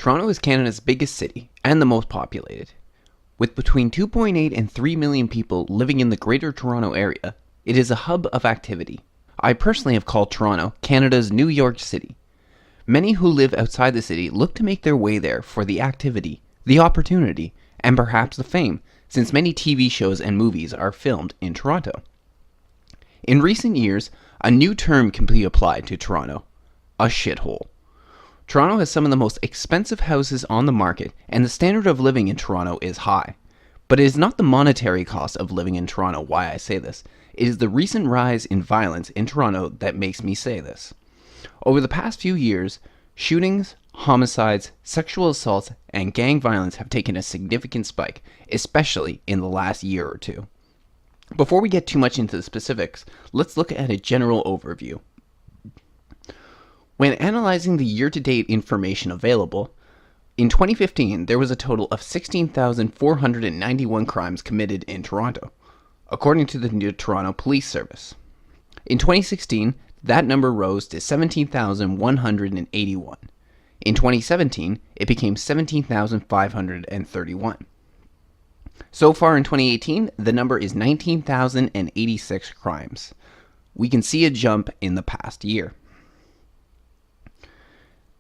Toronto is Canada's biggest city and the most populated. With between 2.8 and 3 million people living in the Greater Toronto Area, it is a hub of activity. I personally have called Toronto Canada's New York City. Many who live outside the city look to make their way there for the activity, the opportunity, and perhaps the fame, since many TV shows and movies are filmed in Toronto. In recent years, a new term can be applied to Toronto: a shithole. Toronto has some of the most expensive houses on the market, and the standard of living in Toronto is high. But it is not the monetary cost of living in Toronto why I say this. It is the recent rise in violence in Toronto that makes me say this. Over the past few years, shootings, homicides, sexual assaults, and gang violence have taken a significant spike, especially in the last year or two. Before we get too much into the specifics, let's look at a general overview. When analyzing the year-to-date information available, in 2015 there was a total of 16,491 crimes committed in Toronto, according to the New Toronto Police Service. In 2016, that number rose to 17,181. In 2017, it became 17,531. So far in 2018, the number is 19,086 crimes. We can see a jump in the past year.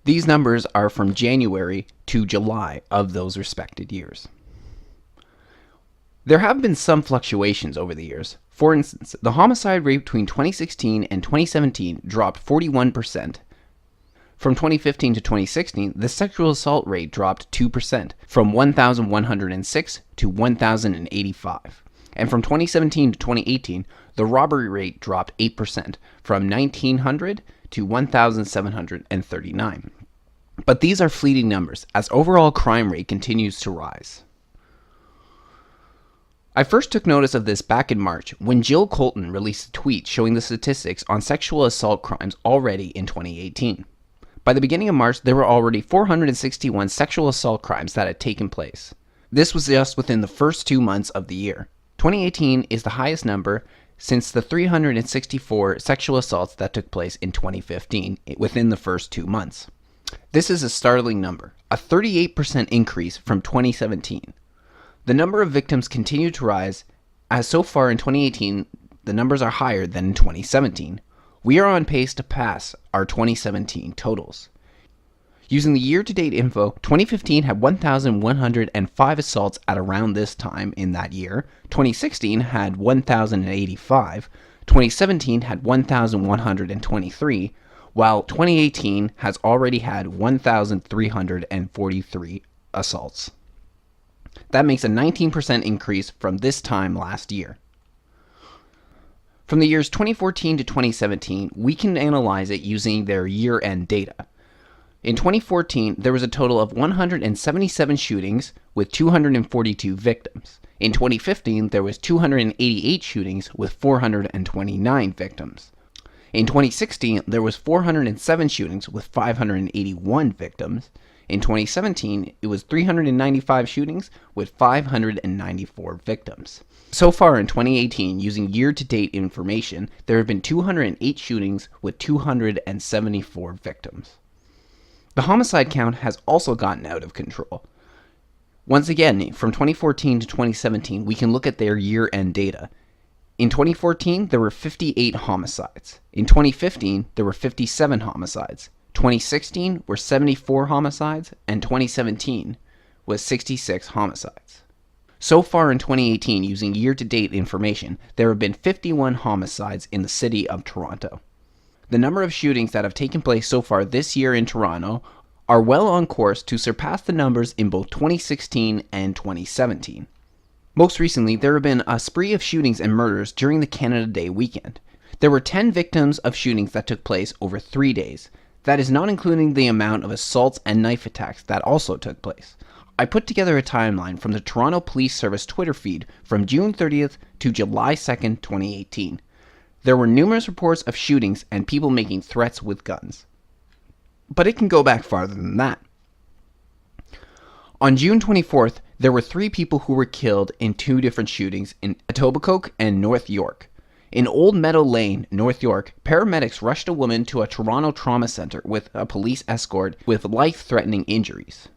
These numbers are from January to July of those respected years. There have been some fluctuations over the years. For instance, the homicide rate between 2016 and 2017 dropped 41%. From 2015 to 2016, the sexual assault rate dropped 2%, from 1,106 to 1,085. And from 2017 to 2018, the robbery rate dropped 8%, from 1,900 to 1,739. But these are fleeting numbers, as overall crime rate continues to rise. I first took notice of this back in March when Jill Colton released a tweet showing the statistics on sexual assault crimes already in 2018. By the beginning of March, there were already 461 sexual assault crimes that had taken place. This was just within the first 2 months of the year. 2018 is the highest number since the 364 sexual assaults that took place in 2015 within the first 2 months. This is a startling number, a 38% increase from 2017. The number of victims continue to rise, as so far in 2018, the numbers are higher than in 2017. We are on pace to pass our 2017 totals. Using the year-to-date info, 2015 had 1,105 assaults at around this time in that year, 2016 had 1,085, 2017 had 1,123, while 2018 has already had 1,343 assaults. That makes a 19% increase from this time last year. From the years 2014 to 2017, we can analyze it using their year-end data. In 2014, there was a total of 177 shootings with 242 victims. In 2015, there was 288 shootings with 429 victims. In 2016, there was 407 shootings with 581 victims. In 2017, it was 395 shootings with 594 victims. So far in 2018, using year-to-date information, there have been 208 shootings with 274 victims. The homicide count has also gotten out of control. Once again, from 2014 to 2017, we can look at their year-end data. In 2014, there were 58 homicides. In 2015, there were 57 homicides. 2016 were 74 homicides, and 2017 was 66 homicides. So far in 2018, using year-to-date information, there have been 51 homicides in the city of Toronto. The number of shootings that have taken place so far this year in Toronto are well on course to surpass the numbers in both 2016 and 2017. Most recently, there have been a spree of shootings and murders during the Canada Day weekend. There were 10 victims of shootings that took place over 3 days. That is not including the amount of assaults and knife attacks that also took place. I put together a timeline from the Toronto Police Service Twitter feed from June 30th to July 2nd, 2018. There were numerous reports of shootings and people making threats with guns. But it can go back farther than that. On June 24th, there were 3 people who were killed in 2 different shootings in Etobicoke and North York. In Old Meadow Lane, North York, paramedics rushed a woman to a Toronto trauma center with a police escort with life-threatening injuries.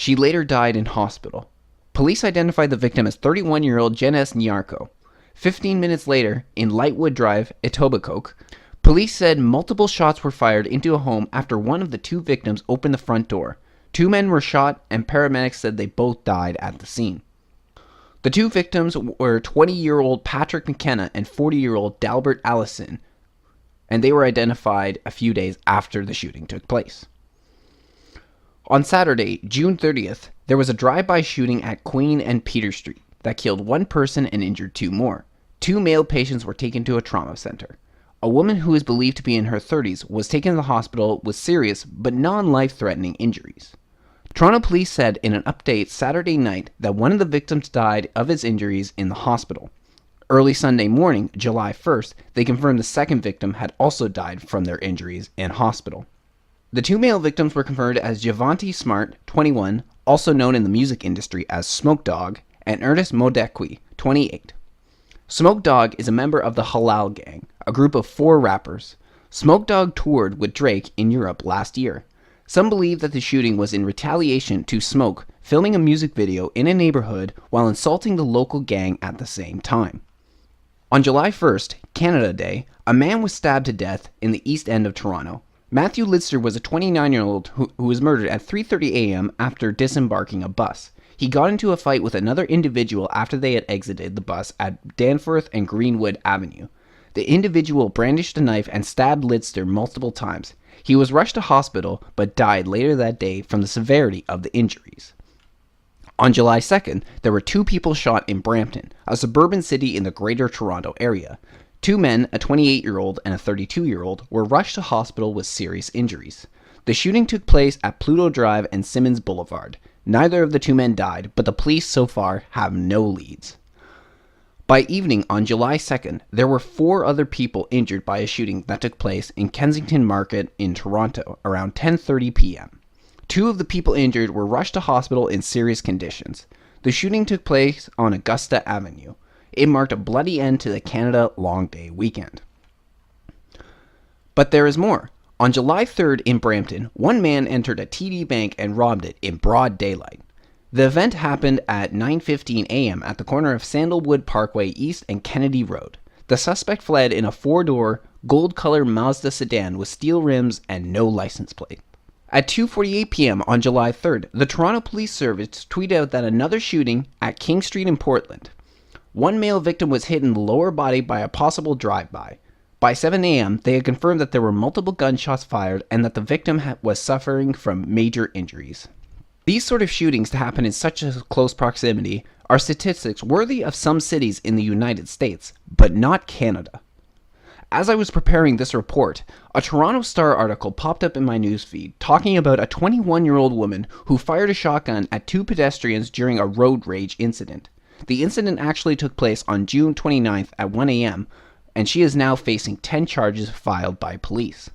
She later died in hospital. Police identified the victim as 31-year-old Janice Nyarko. 15 minutes later, in Lightwood Drive, Etobicoke, police said multiple shots were fired into a home after one of the two victims opened the front door. 2 men were shot, and paramedics said they both died at the scene. The 2 victims were 20-year-old Patrick McKenna and 40-year-old Dalbert Allison, and they were identified a few days after the shooting took place. On Saturday, June 30th, there was a drive-by shooting at Queen and Peter Street that killed 1 person and injured 2 more. 2 male patients were taken to a trauma center. A woman who is believed to be in her 30s was taken to the hospital with serious but non-life-threatening injuries. Toronto police said in an update Saturday night that one of the victims died of his injuries in the hospital. Early Sunday morning, July 1st, they confirmed the second victim had also died from their injuries in hospital. The 2 male victims were confirmed as Javonte Smart, 21, also known in the music industry as Smoke Dogg, and Ernest Modekwi, 28. Smoke Dogg is a member of the Halal Gang, a group of 4 rappers. Smoke Dogg toured with Drake in Europe last year. Some believe that the shooting was in retaliation to Smoke filming a music video in a neighborhood while insulting the local gang at the same time. On July 1st, Canada Day, a man was stabbed to death in the East End of Toronto. Matthew Lidster was a 29-year-old who was murdered at 3:30 a.m. after disembarking a bus. He got into a fight with another individual after they had exited the bus at Danforth and Greenwood Avenue. The individual brandished a knife and stabbed Lidster multiple times. He was rushed to hospital but died later that day from the severity of the injuries. On July 2nd, there were 2 people shot in Brampton, a suburban city in the Greater Toronto area. 2 men, a 28-year-old and a 32-year-old, were rushed to hospital with serious injuries. The shooting took place at Pluto Drive and Simmons Boulevard. Neither of the 2 men died, but the police so far have no leads. By evening on July 2nd, there were 4 other people injured by a shooting that took place in Kensington Market in Toronto around 10:30 p.m. 2 of the people injured were rushed to hospital in serious conditions. The shooting took place on Augusta Avenue. It marked a bloody end to the Canada Long Day weekend. But there is more. On July 3rd in Brampton, 1 man entered a TD Bank and robbed it in broad daylight. The event happened at 9:15 a.m. at the corner of Sandalwood Parkway East and Kennedy Road. The suspect fled in a 4-door, gold-colored Mazda sedan with steel rims and no license plate. At 2:48 p.m. on July 3rd, the Toronto Police Service tweeted out that another shooting at King Street in Portland. 1 male victim was hit in the lower body by a possible drive-by. By 7 a.m., they had confirmed that there were multiple gunshots fired and that the victim was suffering from major injuries. These sort of shootings to happen in such a close proximity are statistics worthy of some cities in the United States, but not Canada. As I was preparing this report, a Toronto Star article popped up in my newsfeed talking about a 21-year-old woman who fired a shotgun at 2 pedestrians during a road rage incident. The incident actually took place on June 29th at 1 a.m., and she is now facing 10 charges filed by police.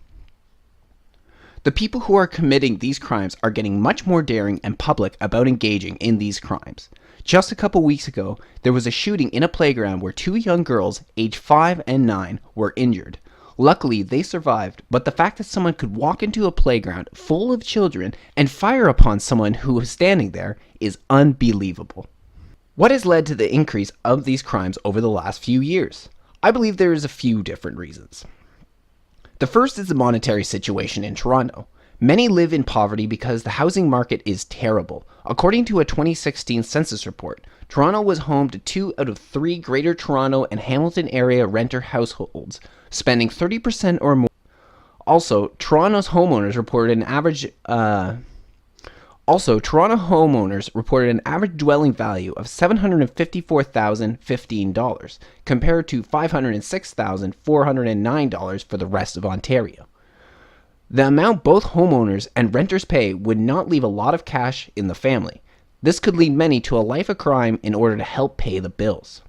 The people who are committing these crimes are getting much more daring and public about engaging in these crimes. Just a couple weeks ago, there was a shooting in a playground where 2 young girls, aged 5 and 9, were injured. Luckily, they survived, but the fact that someone could walk into a playground full of children and fire upon someone who was standing there is unbelievable. What has led to the increase of these crimes over the last few years? I believe there is a few different reasons. The first is the monetary situation in Toronto. Many live in poverty because the housing market is terrible. According to a 2016 census report, Toronto was home to 2 out of 3 Greater Toronto and Hamilton area renter households, spending 30% or more. Also, Toronto homeowners reported an average dwelling value of $754,015 compared to $506,409 for the rest of Ontario. The amount both homeowners and renters pay would not leave a lot of cash in the family. This could lead many to a life of crime in order to help pay the bills.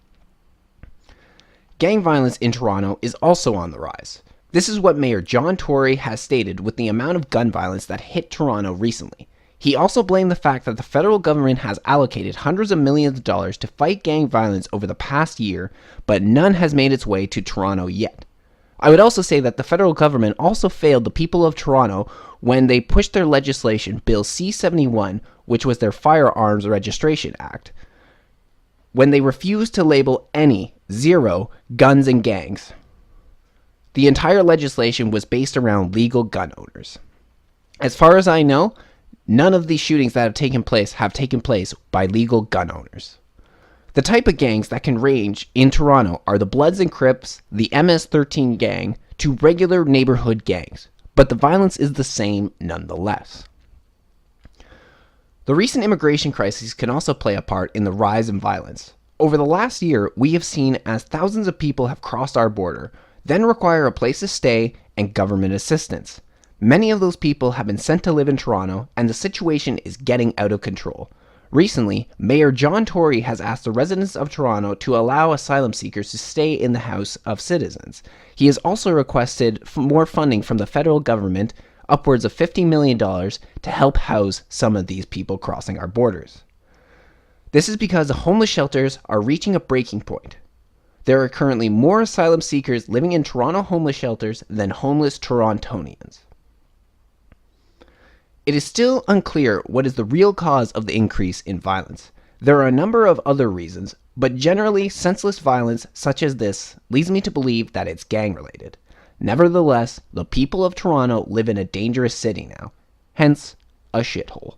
Gang violence in Toronto is also on the rise. This is what Mayor John Tory has stated with the amount of gun violence that hit Toronto recently. He also blamed the fact that the federal government has allocated hundreds of millions of dollars to fight gang violence over the past year, but none has made its way to Toronto yet. I would also say that the federal government also failed the people of Toronto when they pushed their legislation, Bill C-71, which was their Firearms Registration Act, when they refused to label any, zero, guns and gangs. The entire legislation was based around legal gun owners. As far as I know, none of these shootings that have taken place by legal gun owners. The type of gangs that can range in Toronto are the Bloods and Crips, the MS-13 gang, to regular neighborhood gangs, but the violence is the same nonetheless. The recent immigration crisis can also play a part in the rise in violence. Over the last year, we have seen as thousands of people have crossed our border, then require a place to stay and government assistance. Many of those people have been sent to live in Toronto, and the situation is getting out of control. Recently, Mayor John Tory has asked the residents of Toronto to allow asylum seekers to stay in the House of Citizens. He has also requested more funding from the federal government, upwards of $50 million, to help house some of these people crossing our borders. This is because the homeless shelters are reaching a breaking point. There are currently more asylum seekers living in Toronto homeless shelters than homeless Torontonians. It is still unclear what is the real cause of the increase in violence. There are a number of other reasons, but generally senseless violence such as this leads me to believe that it's gang-related. Nevertheless, the people of Toronto live in a dangerous city now, hence a shithole.